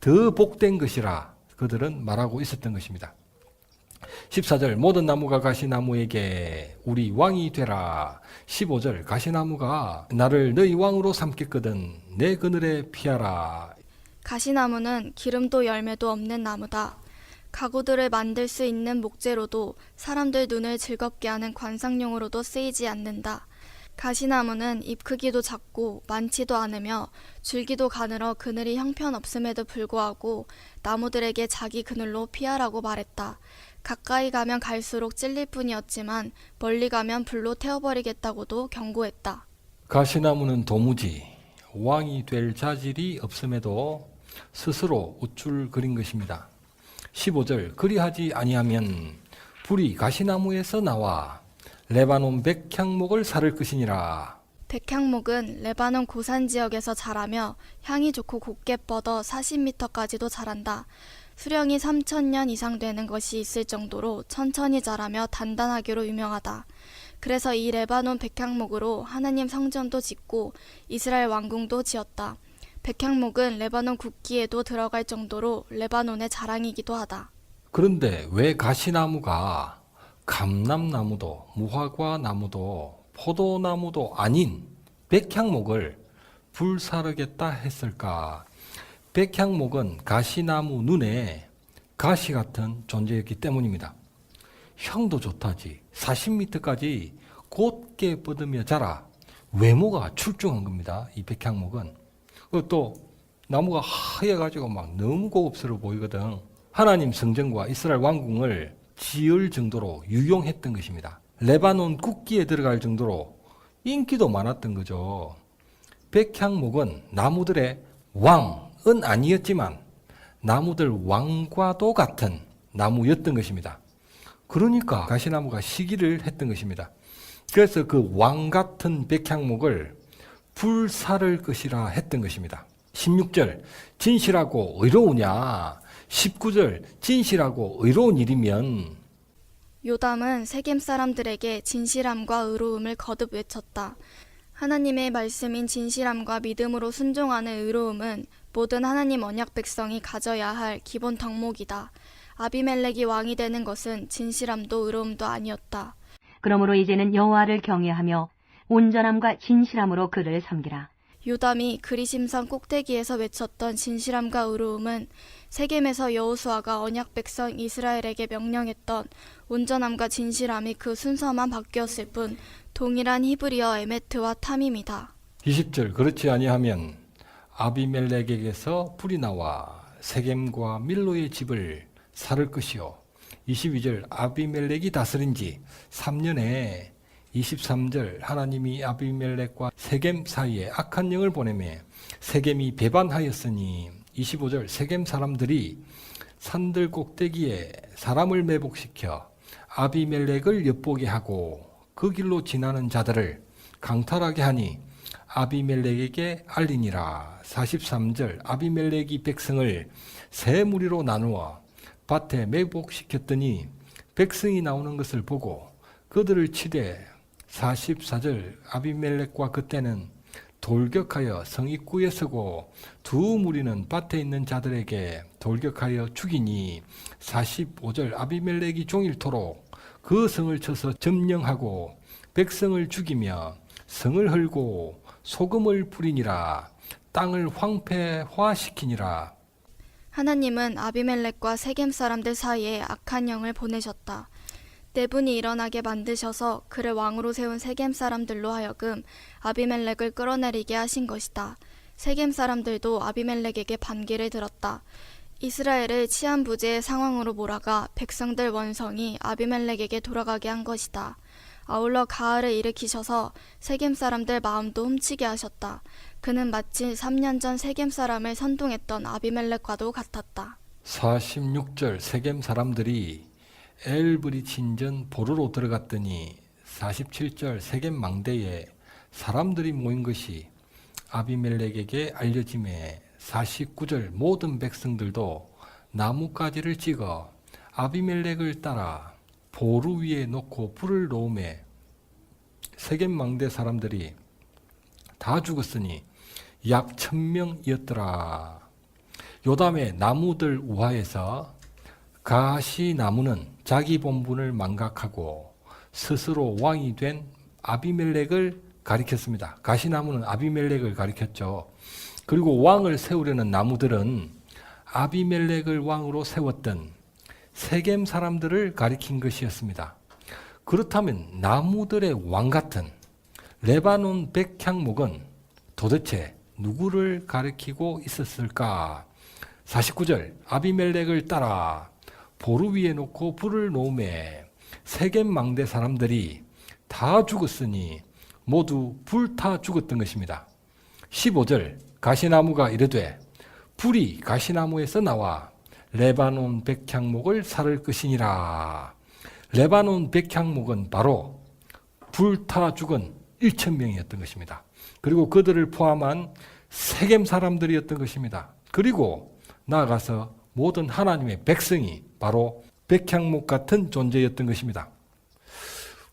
더 복된 것이라 그들은 말하고 있었던 것입니다. 14절 모든 나무가 가시나무에게 우리 왕이 되라. 15절 가시나무가 나를 너희 왕으로 삼겠거든 내 그늘에 피하라. 가시나무는 기름도 열매도 없는 나무다. 가구들을 만들 수 있는 목재로도 사람들 눈을 즐겁게 하는 관상용으로도 쓰이지 않는다. 가시나무는 잎 크기도 작고 많지도 않으며 줄기도 가늘어 그늘이 형편없음에도 불구하고 나무들에게 자기 그늘로 피하라고 말했다. 가까이 가면 갈수록 찔릴 뿐이었지만 멀리 가면 불로 태워버리겠다고도 경고했다. 가시나무는 도무지 왕이 될 자질이 없음에도 스스로 우쭐거린 것입니다. 15절 그리하지 아니하면 불이 가시나무에서 나와 레바논 백향목을 사를 것이니라. 백향목은 레바논 고산 지역에서 자라며 향이 좋고 곱게 뻗어 40m까지도 자란다. 수령이 3,000년 이상 되는 것이 있을 정도로 천천히 자라며 단단하기로 유명하다. 그래서 이 레바논 백향목으로 하나님 성전도 짓고 이스라엘 왕궁도 지었다. 백향목은 레바논 국기에도 들어갈 정도로 레바논의 자랑이기도 하다. 그런데 왜 가시나무가 감람나무도 무화과 나무도 포도나무도 아닌 백향목을 불사르겠다 했을까? 백향목은 가시나무 눈에 가시 같은 존재였기 때문입니다. 형도 좋다지 40m까지 곧게 뻗으며 자라. 외모가 출중한 겁니다. 이 백향목은. 또 나무가 하얘가지고 막 너무 고급스러워 보이거든. 하나님 성전과 이스라엘 왕궁을 지을 정도로 유용했던 것입니다. 레바논 국기에 들어갈 정도로 인기도 많았던 거죠. 백향목은 나무들의 왕은 아니었지만 나무들 왕과도 같은 나무였던 것입니다. 그러니까 가시나무가 시기를 했던 것입니다. 그래서 그 왕 같은 백향목을 불사를 것이라 했던 것입니다. 16절 진실하고 의로우냐. 19절 진실하고 의로운 일이면. 요담은 세겜 사람들에게 진실함과 의로움을 거듭 외쳤다. 하나님의 말씀인 진실함과 믿음으로 순종하는 의로움은 모든 하나님 언약 백성이 가져야 할 기본 덕목이다. 아비멜렉이 왕이 되는 것은 진실함도 의로움도 아니었다. 그러므로 이제는 여호와를 경외하며 온전함과 진실함으로 그를 섬기라. 요담이 그리심산 꼭대기에서 외쳤던 진실함과 의로움은 세겜에서 여호수아가 언약 백성 이스라엘에게 명령했던 온전함과 진실함이 그 순서만 바뀌었을 뿐 동일한 히브리어 에메트와 탐임이다. 20절 그렇지 아니하면 아비멜렉에게서 불이 나와 세겜과 밀로의 집을 살을 것이요. 22절 아비멜렉이 다스린 지 3년에 23절 하나님이 아비멜렉과 세겜 사이에 악한 영을 보내며 세겜이 배반하였으니 25절 세겜 사람들이 산들 꼭대기에 사람을 매복시켜 아비멜렉을 엿보게 하고 그 길로 지나는 자들을 강탈하게 하니 아비멜렉에게 알리니라. 43절 아비멜렉이 백성을 세 무리로 나누어 밭에 매복시켰더니 백성이 나오는 것을 보고 그들을 치되 44절 아비멜렉과 그때는 돌격하여 성 입구에 서고 두 무리는 밭에 있는 자들에게 돌격하여 죽이니 45절 아비멜렉이 종일토록 그 성을 쳐서 점령하고 백성을 죽이며 성을 헐고 소금을 뿌리니라. 땅을 황폐화시키니라. 하나님은 아비멜렉과 세겜 사람들 사이에 악한 영을 보내셨다. 내분이 일어나게 만드셔서 그를 왕으로 세운 세겜 사람들로 하여금 아비멜렉을 끌어내리게 하신 것이다. 세겜 사람들도 아비멜렉에게 반기를 들었다. 이스라엘을 치안부재의 상황으로 몰아가 백성들 원성이 아비멜렉에게 돌아가게 한 것이다. 아울러 가을을 일으키셔서 세겜 사람들 마음도 훔치게 하셨다. 그는 마치 3년 전 세겜 사람을 선동했던 아비멜렉과도 같았다. 46절 세겜 사람들이 엘브리친전 보르로 들어갔더니 47절 세겜 망대에 사람들이 모인 것이 아비멜렉에게 알려짐에 49절 모든 백성들도 나뭇가지를 찍어 아비멜렉을 따라 보루 위에 놓고 불을 놓음에 세겜 망대 사람들이 다 죽었으니 약 1000명이었더라. 요담의 나무들 우하에서 가시나무는 자기 본분을 망각하고 스스로 왕이 된 아비멜렉을 가리켰습니다. 가시나무는 아비멜렉을 가리켰죠. 그리고 왕을 세우려는 나무들은 아비멜렉을 왕으로 세웠던 세겜 사람들을 가리킨 것이었습니다. 그렇다면 나무들의 왕 같은 레바논 백향목은 도대체 누구를 가리키고 있었을까? 49절 아비멜렉을 따라 보루 위에 놓고 불을 놓음에 세겜 망대 사람들이 다 죽었으니 모두 불타 죽었던 것입니다. 15절 가시나무가 이르되 불이 가시나무에서 나와 레바논 백향목을 살을 것이니라. 레바논 백향목은 바로 불타 죽은 1000명이었던 것입니다. 그리고 그들을 포함한 세겜 사람들이었던 것입니다. 그리고 나아가서 모든 하나님의 백성이 바로 백향목 같은 존재였던 것입니다.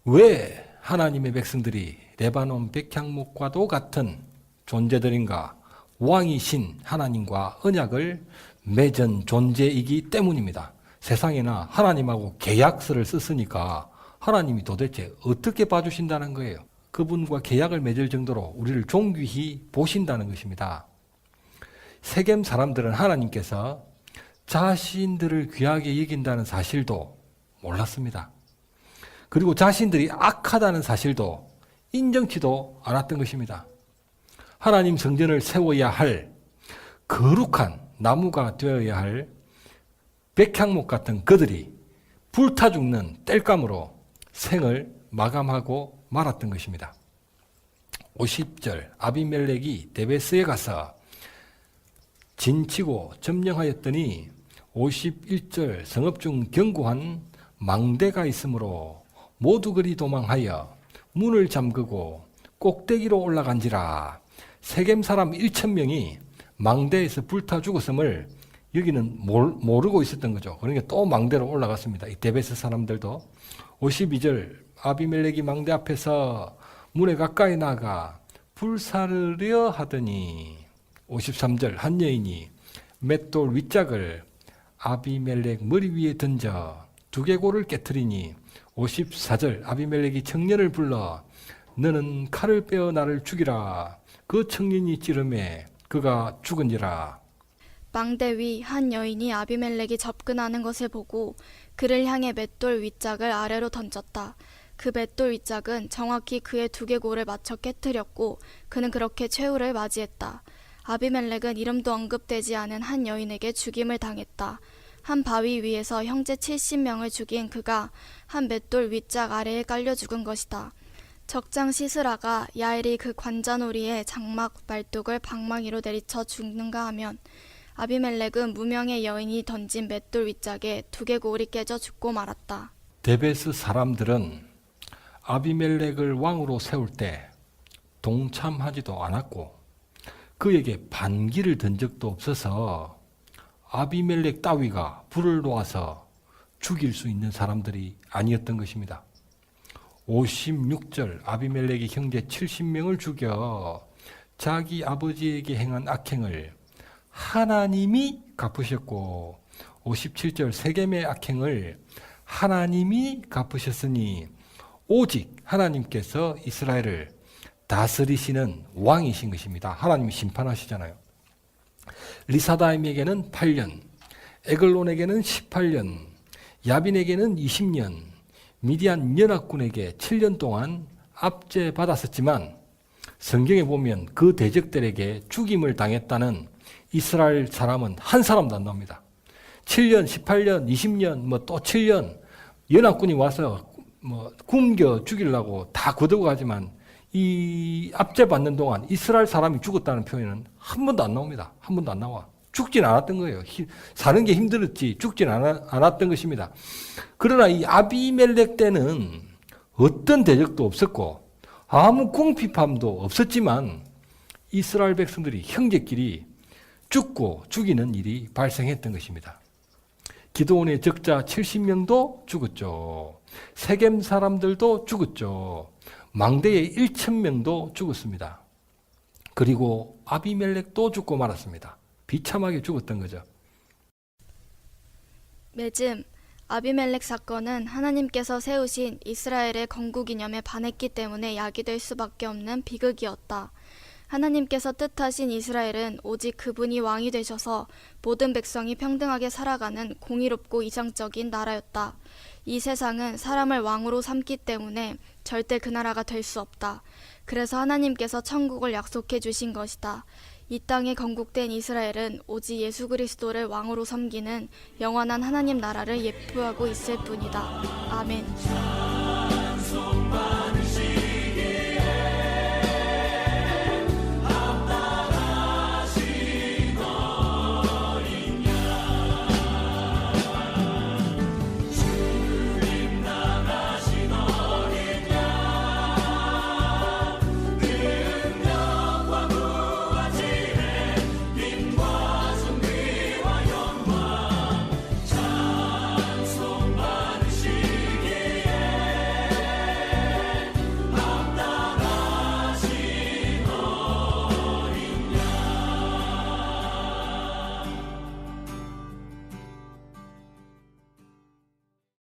왜 하나님의 백성들이 레바논 백향목과도 같은 존재들인가? 왕이신 하나님과 언약을 맺은 존재이기 때문입니다. 세상에나 하나님하고 계약서를 썼으니까 하나님이 도대체 어떻게 봐주신다는 거예요. 그분과 계약을 맺을 정도로 우리를 존귀히 보신다는 것입니다. 세겜 사람들은 하나님께서 자신들을 귀하게 여긴다는 사실도 몰랐습니다. 그리고 자신들이 악하다는 사실도 인정치도 않았던 것입니다. 하나님 성전을 세워야 할 거룩한 나무가 되어야 할 백향목 같은 그들이 불타 죽는 땔감으로 생을 마감하고 말았던 것입니다. 50절 아비멜렉이 데베스에 가서 진치고 점령하였더니 51절 성읍 중 견고한 망대가 있으므로 모두 그리 도망하여 문을 잠그고 꼭대기로 올라간지라. 세겜 사람 1000명이 망대에서 불타 죽었음을 여기는 모르고 있었던 거죠. 그러니까 또 망대로 올라갔습니다. 이 데베스 사람들도. 52절 아비멜렉이 망대 앞에서 문에 가까이 나가 불사르려 하더니 53절 한 여인이 맷돌 윗짝을 아비멜렉 머리 위에 던져 두개골을 깨트리니 54절 아비멜렉이 청년을 불러 너는 칼을 빼어 나를 죽이라. 그 청년이 찌르매 그가 죽은지라. 망대 위 한 여인이 아비멜렉이 접근하는 것을 보고 그를 향해 맷돌 윗짝을 아래로 던졌다. 그 맷돌 윗짝은 정확히 그의 두개골을 맞춰 깨뜨렸고 그는 그렇게 최후를 맞이했다. 아비멜렉은 이름도 언급되지 않은 한 여인에게 죽임을 당했다. 한 바위 위에서 형제 70명을 죽인 그가 한 맷돌 윗짝 아래에 깔려 죽은 것이다. 적장 시스라가 야엘이 그 관자놀이에 장막 말뚝을 방망이로 내리쳐 죽는가 하면 아비멜렉은 무명의 여인이 던진 맷돌 윗짝에 두개골이 깨져 죽고 말았다. 데베스 사람들은 아비멜렉을 왕으로 세울 때 동참하지도 않았고 그에게 반기를 든 적도 없어서 아비멜렉 따위가 불을 놓아서 죽일 수 있는 사람들이 아니었던 것입니다. 56절 아비멜렉이 형제 70명을 죽여 자기 아버지에게 행한 악행을 하나님이 갚으셨고 57절 세겜의 악행을 하나님이 갚으셨으니 오직 하나님께서 이스라엘을 다스리시는 왕이신 것입니다. 하나님이 심판하시잖아요. 리사다임에게는 8년, 에글론에게는 18년, 야빈에게는 20년, 미디안 연합군에게 7년 동안 압제받았었지만 성경에 보면 그 대적들에게 죽임을 당했다는 이스라엘 사람은 한 사람도 안 나옵니다. 7년, 18년, 20년, 또 7년 연합군이 와서 굶겨 죽이려고 다 거두어가지만 이 압제받는 동안 이스라엘 사람이 죽었다는 표현은 한 번도 안 나옵니다. 한 번도 안 나와. 죽진 않았던 거예요. 사는 게 힘들었지 죽진 않았던 것입니다. 그러나 이 아비멜렉 때는 어떤 대적도 없었고 아무 궁핍함도 없었지만 이스라엘 백성들이 형제끼리 죽고 죽이는 일이 발생했던 것입니다. 기드온의 적자 70명도 죽었죠. 세겜 사람들도 죽었죠. 망대의 1,000명도 죽었습니다. 그리고 아비멜렉도 죽고 말았습니다. 비참하게 죽었던 거죠. 매즘 아비멜렉 사건은 하나님께서 세우신 이스라엘의 건국 이념에 반했기 때문에 야기될 수밖에 없는 비극이었다. 하나님께서 뜻하신 이스라엘은 오직 그분이 왕이 되셔서 모든 백성이 평등하게 살아가는 공의롭고 이상적인 나라였다. 이 세상은 사람을 왕으로 삼기 때문에 절대 그 나라가 될 수 없다. 그래서 하나님께서 천국을 약속해 주신 것이다. 이 땅에 건국된 이스라엘은 오직 예수 그리스도를 왕으로 섬기는 영원한 하나님 나라를 예표하고 있을 뿐이다. 아멘.